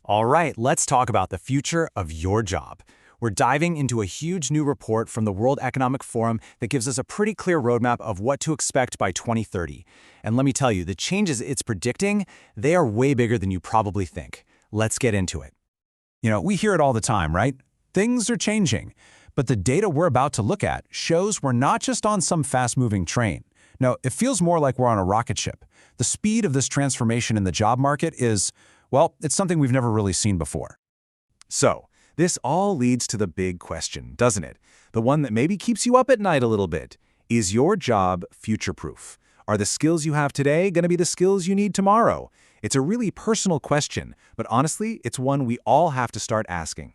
All right, let's talk about the future of your job. We're diving into a huge new report from the World Economic Forum that gives us a pretty clear roadmap of what to expect by 2030. And let me tell you, the changes it's predicting, they are way bigger than you probably think. Let's get into it. We hear it all the time, right? Things are changing. But the data we're about to look at shows we're not just on some fast-moving train. No, it feels more like we're on a rocket ship. The speed of this transformation in the job market is, well, it's something we've never really seen before. So, this all leads to the big question, doesn't it? The one that maybe keeps you up at night a little bit. Is your job future-proof? Are the skills you have today going to be the skills you need tomorrow? It's a really personal question, but honestly, it's one we all have to start asking.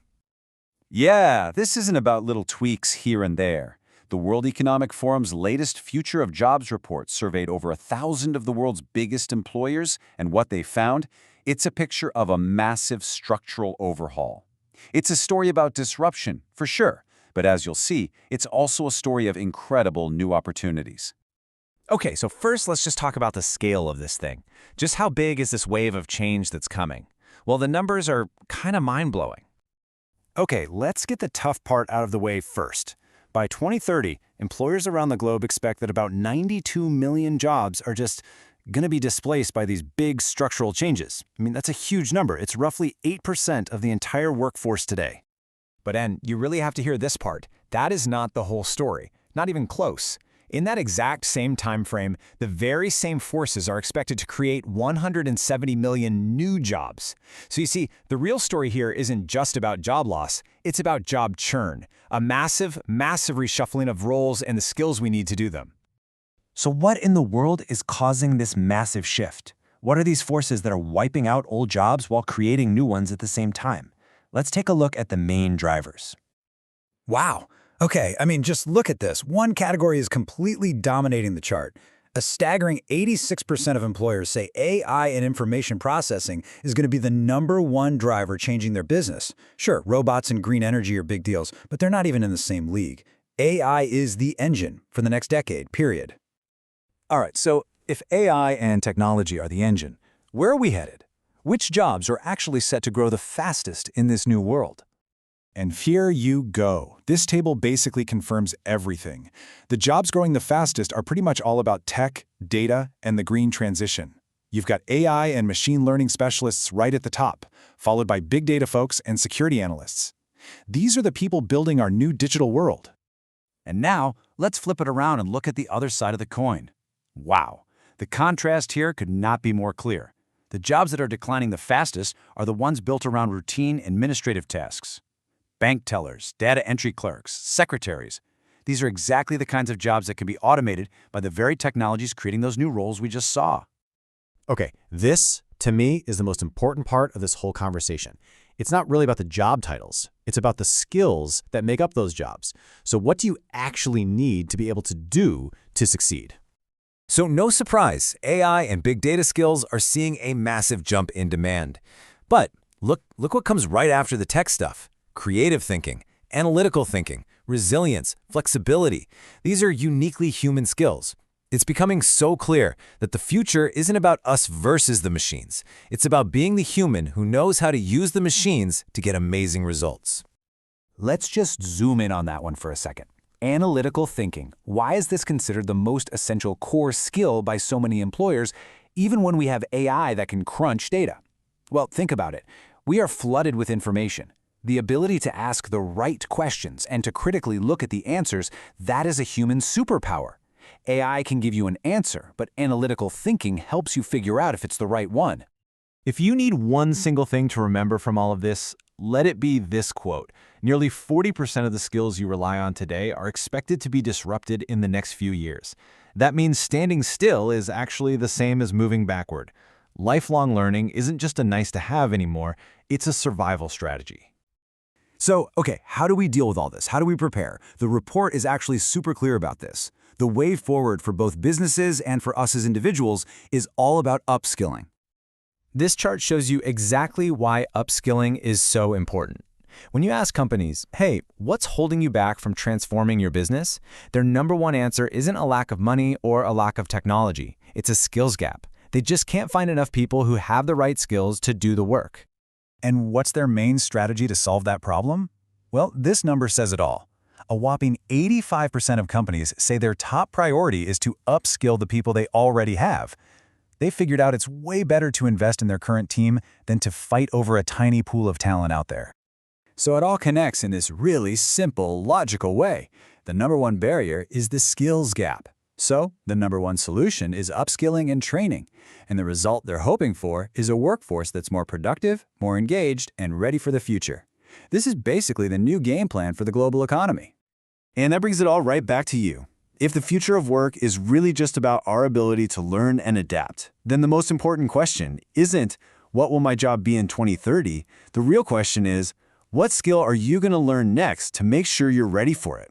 Yeah, this isn't about little tweaks here and there. The World Economic Forum's latest Future of Jobs report surveyed over 1,000 of the world's biggest employers, and what they found, it's a picture of a massive structural overhaul. It's a story about disruption, for sure, but as you'll see, it's also a story of incredible new opportunities. Okay, so first let's just talk about the scale of this thing. Just how big is this wave of change that's coming? Well, the numbers are kind of mind-blowing. Okay, let's get the tough part out of the way first. By 2030, employers around the globe expect that about 92 million jobs are just going to be displaced by these big structural changes. I mean, that's a huge number. It's roughly 8% of the entire workforce today. But Ann, you really have to hear this part. That is not the whole story. Not even close. In that exact same time frame, the very same forces are expected to create 170 million new jobs. So you see, the real story here isn't just about job loss, it's about job churn, a massive, massive reshuffling of roles and the skills we need to do them. So what in the world is causing this massive shift? What are these forces that are wiping out old jobs while creating new ones at the same time? Let's take a look at the main drivers. Wow. Okay, just look at this. One category is completely dominating the chart. A staggering 86% of employers say AI and information processing is going to be the #1 driver changing their business. Sure, robots and green energy are big deals, but they're not even in the same league. AI is the engine for the next decade, period. All right, so if AI and technology are the engine, where are we headed? Which jobs are actually set to grow the fastest in this new world? And here you go. This table basically confirms everything. The jobs growing the fastest are pretty much all about tech, data, and the green transition. You've got AI and machine learning specialists right at the top, followed by big data folks and security analysts. These are the people building our new digital world. And now, let's flip it around and look at the other side of the coin. Wow, the contrast here could not be more clear. The jobs that are declining the fastest are the ones built around routine administrative tasks. Bank tellers, data entry clerks, secretaries. These are exactly the kinds of jobs that can be automated by the very technologies creating those new roles we just saw. Okay, this, to me, is the most important part of this whole conversation. It's not really about the job titles. It's about the skills that make up those jobs. So what do you actually need to be able to do to succeed? So no surprise, AI and big data skills are seeing a massive jump in demand. But look what comes right after the tech stuff. Creative thinking, analytical thinking, resilience, flexibility. These are uniquely human skills. It's becoming so clear that the future isn't about us versus the machines. It's about being the human who knows how to use the machines to get amazing results. Let's just zoom in on that one for a second. Analytical thinking. Why is this considered the most essential core skill by so many employers, even when we have AI that can crunch data? Well, think about it. We are flooded with information. The ability to ask the right questions and to critically look at the answers, that is a human superpower. AI can give you an answer, but analytical thinking helps you figure out if it's the right one. If you need one single thing to remember from all of this, let it be this quote. Nearly 40% of the skills you rely on today are expected to be disrupted in the next few years. That means standing still is actually the same as moving backward. Lifelong learning isn't just a nice-to-have anymore, it's a survival strategy. So, okay, how do we deal with all this? How do we prepare? The report is actually super clear about this. The way forward for both businesses and for us as individuals is all about upskilling. This chart shows you exactly why upskilling is so important. When you ask companies, hey, what's holding you back from transforming your business? Their #1 answer isn't a lack of money or a lack of technology. It's a skills gap. They just can't find enough people who have the right skills to do the work. And what's their main strategy to solve that problem? Well, this number says it all. A whopping 85% of companies say their top priority is to upskill the people they already have. They figured out it's way better to invest in their current team than to fight over a tiny pool of talent out there. So it all connects in this really simple, logical way. The number one barrier is the skills gap. So the number one solution is upskilling and training. And the result they're hoping for is a workforce that's more productive, more engaged, and ready for the future. This is basically the new game plan for the global economy. And that brings it all right back to you. If the future of work is really just about our ability to learn and adapt, then the most important question isn't, what will my job be in 2030? The real question is, what skill are you going to learn next to make sure you're ready for it?